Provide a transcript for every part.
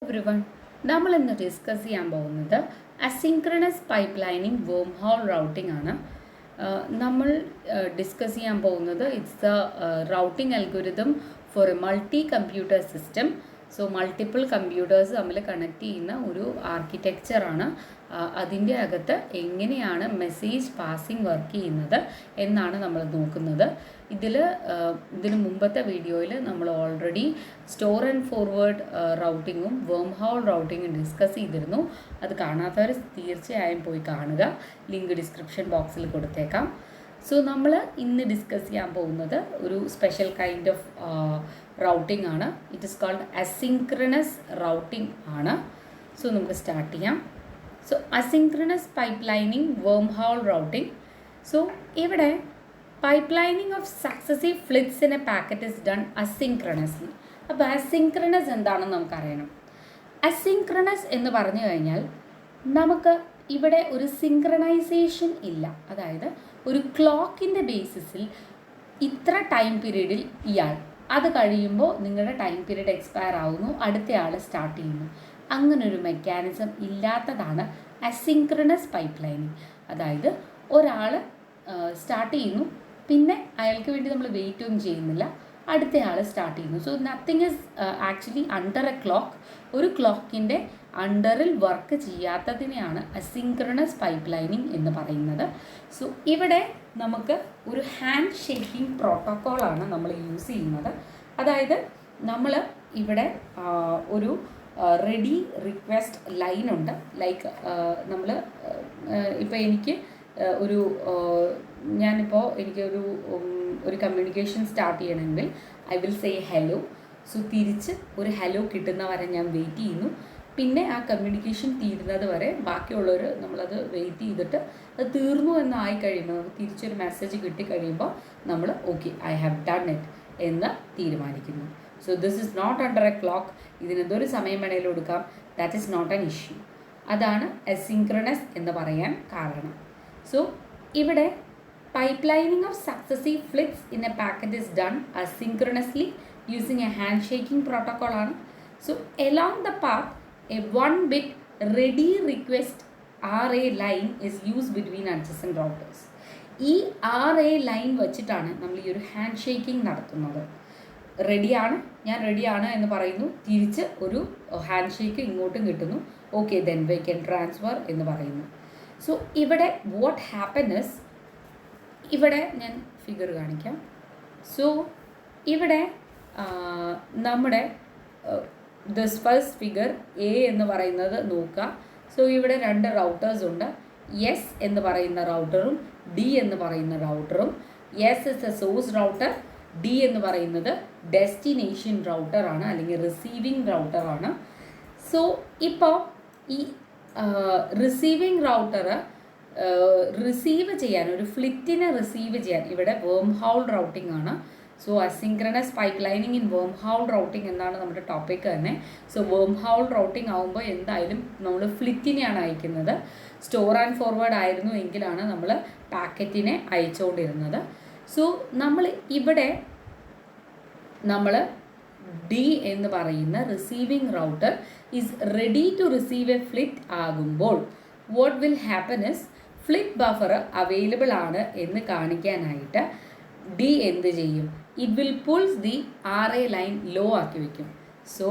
Everyone, നമ്മൾ ഇന്ന് discuss ചെയ്യാൻ പോകുന്നത് asynchronous pipelining wormhole routing ആണ്. നമ്മൾ ഡിസ്കസ് ചെയ്യാൻ പോകുന്നത് it's the routing algorithm four A multi computer system. So multiple computers തമ്മിൽ കണക്ട് ചെയ്യുന്ന ഒരു ആർക്കിടെക്ചറാണ്. അതിൻ്റെ അകത്ത് എങ്ങനെയാണ് മെസ്സേജ് പാസിംഗ് വർക്ക് ചെയ്യുന്നത് എന്നാണ് നമ്മൾ നോക്കുന്നത്. ഇതിന് മുമ്പത്തെ വീഡിയോയിൽ നമ്മൾ ഓൾറെഡി സ്റ്റോർ ആൻഡ് ഫോർവേഡ് റൗട്ടിങ്ങും വേം ഹോൾ റൗട്ടിങ്ങും ഡിസ്കസ് ചെയ്തിരുന്നു. അത് കാണാത്തവർ തീർച്ചയായും പോയി കാണുക. ലിങ്ക് ഡിസ്ക്രിപ്ഷൻ ബോക്സിൽ കൊടുത്തേക്കാം. സോ നമ്മൾ ഇന്ന് ഡിസ്കസ് ചെയ്യാൻ പോകുന്നത് ഒരു സ്പെഷ്യൽ കൈൻഡ് ഓഫ് റൗട്ടിംഗ് ആണ്. It is called asynchronous routing ആണ്. സോ നമുക്ക് സ്റ്റാർട്ട് ചെയ്യാം. So asynchronous pipelining wormhole routing. So ഇവിടെ pipelining of successive flits in a packet is done asynchronously. അപ്പോൾ asynchronous എന്താണെന്ന് നമുക്കറിയണം. Asynchronous എന്ന് പറഞ്ഞു കഴിഞ്ഞാൽ നമുക്ക് ഇവിടെ ഒരു സിൻക്രണൈസേഷൻ ഇല്ല. അതായത് ഒരു ക്ലോക്കിൻ്റെ ബേസിസിൽ ഇത്ര ടൈം പീരീഡിൽ അത് കഴിയുമ്പോൾ നിങ്ങളുടെ ടൈം പീരീഡ് എക്സ്പയർ ആവുന്നു, അടുത്തയാൾ സ്റ്റാർട്ട് ചെയ്യുന്നു. അങ്ങനൊരു മെക്കാനിസം ഇല്ലാത്തതാണ് അസിൻക്രണസ് പൈപ്പ് ലൈനിങ്. അതായത് ഒരാൾ സ്റ്റാർട്ട് ചെയ്യുന്നു, പിന്നെ അയാൾക്ക് വേണ്ടി നമ്മൾ വെയിറ്റൊന്നും ചെയ്യുന്നില്ല, അടുത്തയാൾ സ്റ്റാർട്ട് ചെയ്യുന്നു. So nothing is actually under a clock. ഒരു ക്ലോക്കിൻ്റെ അണ്ടറിൽ വർക്ക് ചെയ്യാത്തതിനെയാണ് അസിൻക്രണസ് പൈപ്പ് ലൈനിങ് എന്ന് പറയുന്നത്. സോ ഇവിടെ നമുക്ക് ഒരു ഹാൻഡ് ഷേക്കിംഗ് പ്രോട്ടോക്കോളാണ് നമ്മൾ യൂസ് ചെയ്യുന്നത്. അതായത് നമ്മൾ ഇവിടെ ഒരു റെഡി റിക്വസ്റ്റ് ലൈനുണ്ട്. ലൈക്ക് നമ്മൾ ഇപ്പോൾ എനിക്ക് ഒരു കമ്മ്യൂണിക്കേഷൻ സ്റ്റാർട്ട് ചെയ്യണമെങ്കിൽ I will say hello. So തിരിച്ച് ഒരു ഹലോ കിട്ടുന്ന വരെ ഞാൻ വെയിറ്റ് ചെയ്യുന്നു. പിന്നെ ആ കമ്മ്യൂണിക്കേഷൻ തീരുന്നത് വരെ ബാക്കിയുള്ളവർ നമ്മളത് വെയിറ്റ് ചെയ്തിട്ട് അത് തീർന്നു എന്നായി കഴിയുമ്പോൾ നമുക്ക് തിരിച്ചൊരു മെസ്സേജ് കിട്ടിക്കഴിയുമ്പോൾ നമ്മൾ okay I have done it എന്ന് തീരുമാനിക്കുന്നു. So this is not under a clock. ഇതിനെന്തൊരു സമയം വേണേലും എടുക്കാം. That is not an issue. അതാണ് അസിൻക്രണസ് എന്ന് പറയാൻ കാരണം. സോ ഇവിടെ pipelining of successive flits in a packet is done asynchronously using a handshaking protocol ആണ്. So along the path a 1-bit ready request RA line is used between adjacent routers. ഈ RA line വെച്ചിട്ടാണ് നമ്മൾ ഈ ഒരു hand shaking നടത്തുന്നത്. ഞാൻ റെഡിയാണ് എന്ന് പറയുന്നു, തിരിച്ച് ഒരു ഹാൻഡ് ഷേക്ക് ഇങ്ങോട്ടും കിട്ടുന്നു. Okay then we can transfer എന്ന് പറയുന്നു. സോ ഇവിടെ വാട്ട് ഹാപ്പൻസ്, ഇവിടെ ഞാൻ ഫിഗർ കാണിക്കാം. സോ ഇവിടെ നമ്മുടെ ദിസ് ഫസ്റ്റ് ഫിഗർ എ എന്ന് പറയുന്നത് നോക്കുക. സോ ഇവിടെ രണ്ട് റൗട്ടേഴ്സ് ഉണ്ട്. എസ് എന്ന് പറയുന്ന റൗട്ടറും ഡി എന്ന് പറയുന്ന റൗട്ടറും. S is a source router, D എന്ന് പറയുന്നത് ഡെസ്റ്റിനേഷൻ റൗട്ടറാണ് അല്ലെങ്കിൽ റിസീവിങ് റൗട്ടറാണ്. സോ ഇപ്പോൾ ഈ റിസീവിങ് റൗട്ടർ റിസീവ് ചെയ്യാൻ, ഒരു ഫ്ലിറ്റിനെ റിസീവ് ചെയ്യാൻ ഇവിടെ വേം ഹോൾ റൗട്ടിംഗ് ആണ്. So asynchronous pipe lining in വേം ഹോൾ റൗട്ടിംഗ് എന്നാണ് നമ്മുടെ ടോപ്പിക് തന്നെ. സോ വേം ഹോൾ റൗട്ടിംഗ് ആകുമ്പോൾ എന്തായാലും നമ്മൾ ഫ്ലിറ്റിനെയാണ് അയക്കുന്നത്. സ്റ്റോർ ആൻഡ് ഫോർവേഡ് ആയിരുന്നു എങ്കിലാണ് നമ്മൾ പാക്കറ്റിനെ അയച്ചുകൊണ്ടിരുന്നത്. സോ ഇവിടെ നമ്മൾ ഡി എന്ന് പറയുന്ന receiving router is ready to receive a flit ആകുമ്പോൾ what will happen is flit buffer available ആണ് എന്ന് കാണിക്കാനായിട്ട് ഡി എന്ത് ചെയ്യും, it will pulls the RA line low ആക്കി വയ്ക്കും. സോ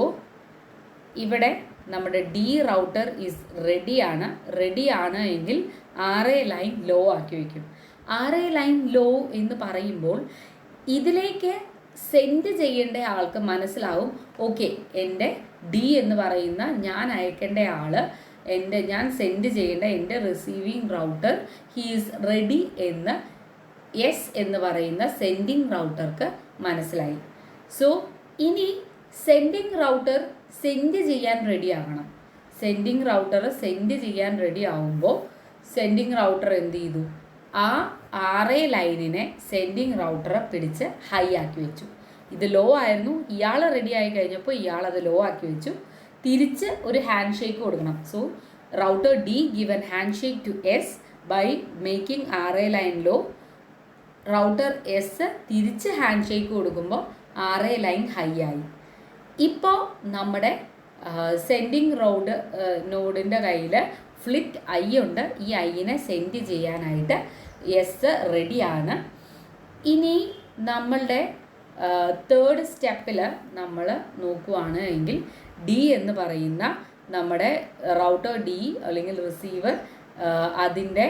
ഇവിടെ നമ്മുടെ ഡി റൗട്ടർ ഈസ് റെഡിയാണ് എങ്കിൽ RA ലൈൻ ലോ ആക്കി വയ്ക്കും. RA ലൈൻ ലോ എന്ന് പറയുമ്പോൾ ഇതിലേക്ക് സെൻഡ് ചെയ്യേണ്ട ആൾക്ക് മനസ്സിലാവും, ഓക്കെ എൻ്റെ ഡി എന്ന് പറയുന്ന ഞാൻ അയക്കേണ്ട ആൾ, ഞാൻ സെൻഡ് ചെയ്യേണ്ട എൻ്റെ receiving router he is ready എന്ന് എസ് എന്ന് പറയുന്ന സെൻഡിങ് റൗട്ടർക്ക് മനസ്സിലായി. സോ ഇനി സെൻഡിങ് റൗട്ടർ സെൻഡ് ചെയ്യാൻ റെഡി ആകണം. സെൻഡിങ് റൗട്ടർ സെൻഡ് ചെയ്യാൻ റെഡി ആകുമ്പോൾ സെൻഡിങ് റൗട്ടർ എന്ത് ചെയ്തു, ആ RA ലൈനിനെ സെൻഡിങ് റൗട്ടറെ പിടിച്ച് ഹൈ ആക്കി വെച്ചു. ഇത് ലോ ആയിരുന്നു, ഇയാൾ റെഡി ആയി കഴിഞ്ഞപ്പോൾ ഇയാളത് ലോ ആക്കി വെച്ചു. തിരിച്ച് ഒരു ഹാൻഡ് ഷേക്ക് കൊടുക്കണം. So router D given hand shake to S by making RA line low. Router S തിരിച്ച് ഹാൻഡ് ഷേക്ക് കൊടുക്കുമ്പോൾ RA ലൈൻ ഹൈ ആയി. ഇപ്പോൾ നമ്മുടെ സെൻഡിങ് നോഡിൻ്റെ കയ്യിൽ ഫ്ലിറ്റ് ഐ ഉണ്ട്. ഈ ഐനെ സെൻഡ് ചെയ്യാനായിട്ട് എസ് റെഡിയാണ്. ഇനി നമ്മളുടെ തേർഡ് സ്റ്റെപ്പിൽ നമ്മൾ നോക്കുകയാണ് എങ്കിൽ ഡി എന്ന് പറയുന്ന നമ്മുടെ റൗട്ടർ ഡി അല്ലെങ്കിൽ റിസീവർ അതിൻ്റെ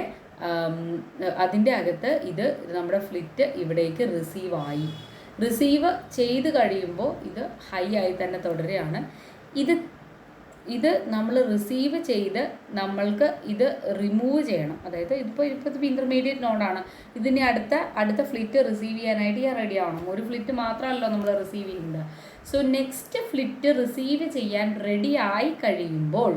അകത്ത് ഇത് നമ്മുടെ ഫ്ലിറ്റ് ഇവിടേക്ക് റിസീവ് ചെയ്ത് കഴിയുമ്പോൾ ഇത് ഹൈ ആയി തന്നെ തുടരുകയാണ്. ഇത് നമ്മൾ റിസീവ് ചെയ്ത് നമ്മൾക്ക് ഇത് റിമൂവ് ചെയ്യണം. അതായത് ഇപ്പോൾ ഇൻ്റർമീഡിയറ്റ് നോഡാണ്. ഇതിന് അടുത്ത ഫ്ലിറ്റ് റിസീവ് ചെയ്യാനായിട്ട് ഞാൻ റെഡി ആവണം. ഒരു ഫ്ലിറ്റ് മാത്രമല്ലോ നമ്മൾ റിസീവ് ചെയ്യുന്നത്. സോ നെക്സ്റ്റ് ഫ്ലിറ്റ് റിസീവ് ചെയ്യാൻ റെഡി ആയി കഴിയുമ്പോൾ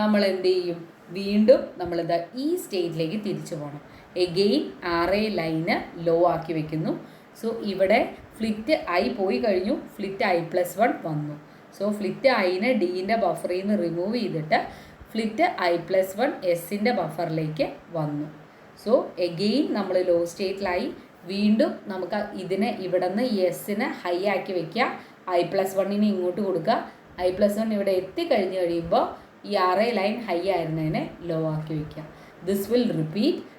നമ്മൾ എന്ത് ചെയ്യും? വീണ്ടും നമ്മളിത് ഈ സ്റ്റേജിലേക്ക് തിരിച്ചു പോകണം. എഗെയിൻ RA ലൈന് ലോ ആക്കി വെക്കുന്നു. സോ ഇവിടെ ഫ്ലിറ്റ് ഐ പോയി കഴിഞ്ഞു, ഫ്ലിറ്റ് I+1 വന്നു. സോ ഫ്ലിറ്റ് ഐനെ ഡിൻ്റെ ബഫറിൽ നിന്ന് റിമൂവ് ചെയ്തിട്ട് ഫ്ലിറ്റ് I+1 എസിൻ്റെ ബഫറിലേക്ക് വന്നു. സോ എഗെയിൻ നമ്മൾ ലോ സ്റ്റേറ്റിലായി. വീണ്ടും നമുക്ക് ഇതിനെ ഇവിടെ നിന്ന് എസിനെ ഹൈ ആക്കി വയ്ക്കുക, I+1നെ ഇങ്ങോട്ട് കൊടുക്കുക. I+1 ഇവിടെ എത്തിക്കഴിഞ്ഞ് കഴിയുമ്പോൾ ഈ RA ലൈൻ ഹൈ ആയിരുന്നതിനെ ലോ ആക്കി വയ്ക്കുക. ദിസ് വിൽ റിപ്പീറ്റ്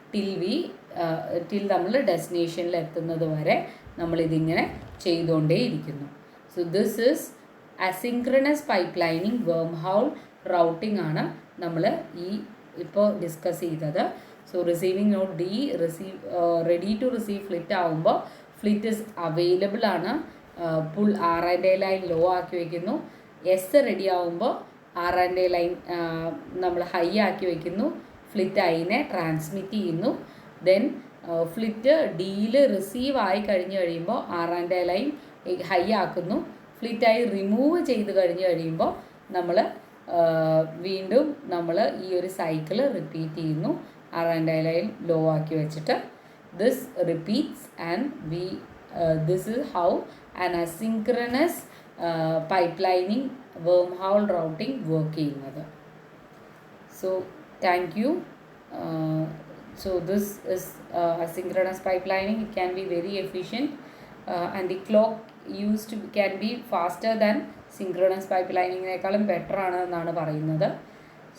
ടിൽ നമ്മൾ ഡെസ്റ്റിനേഷനിൽ എത്തുന്നത് വരെ നമ്മളിതിങ്ങനെ ചെയ്തുകൊണ്ടേയിരിക്കുന്നു. So this is asynchronous pipelining wormhole routing ആണ് നമ്മൾ ഇപ്പോൾ ഡിസ്കസ് ചെയ്തത്. So receiving node D ready to receive flit ആകുമ്പോൾ ഫ്ലിറ്റ് ഇസ് അവൈലബിൾ ആണ്. പുൾ R&A ലൈൻ ലോ ആക്കി വയ്ക്കുന്നു. എസ് റെഡി ആകുമ്പോൾ R&A ലൈൻ നമ്മൾ ഹൈ ആക്കി വയ്ക്കുന്നു. ഫ്ലിറ്റ് ഐനെ ട്രാൻസ്മിറ്റ് ചെയ്യുന്നു. ദെൻ ഫ്ലിറ്റ് ഡിയിൽ റിസീവ് ആയി കഴിഞ്ഞ് കഴിയുമ്പോൾ R&A ലൈൻ ഹൈ ആക്കുന്നു. ഫ്ലിറ്റ് ഐ റിമൂവ് ചെയ്ത് കഴിഞ്ഞ് കഴിയുമ്പോൾ നമ്മൾ വീണ്ടും നമ്മൾ ഈ ഒരു സൈക്കിൾ റിപ്പീറ്റ് ചെയ്യുന്നു. R&A ലൈൻ ലോ ആക്കി വെച്ചിട്ട് this repeats and this is how an asynchronous pipelining wormhole routing work ചെയ്യുന്നത്. So thank you. So this is asynchronous pipelining. It can be very efficient and the clock used can be faster than synchronous pipelining നേക്കാളും better ആണ് എന്നാണ് പറയുന്നത്.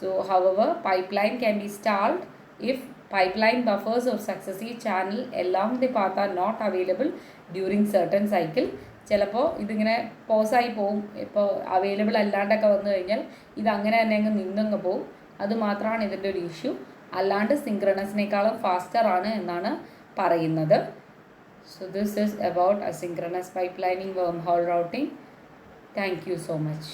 So however pipeline can be stalled if pipeline buffers or successive channel along the path are not available during certain cycle. ചിലപ്പോൾ ഇതിങ്ങനെ പോസായി പോവും. ഇപ്പോൾ available അല്ലാണ്ടൊക്കെ വന്നു കഴിഞ്ഞാൽ ഇതങ്ങനെ തന്നെ അങ്ങ് നിന്നങ്ങ് പോവും. അത് മാത്രമാണ് ഇതിൻ്റെ ഒരു ഇഷ്യൂ. അല്ലാണ്ട് സിങ്ക്രണസിനേക്കാളും ഫാസ്റ്റർ ആണ് എന്നാണ് പറയുന്നത്. So this is about asynchronous pipelining wormhole routing. Thank you so much.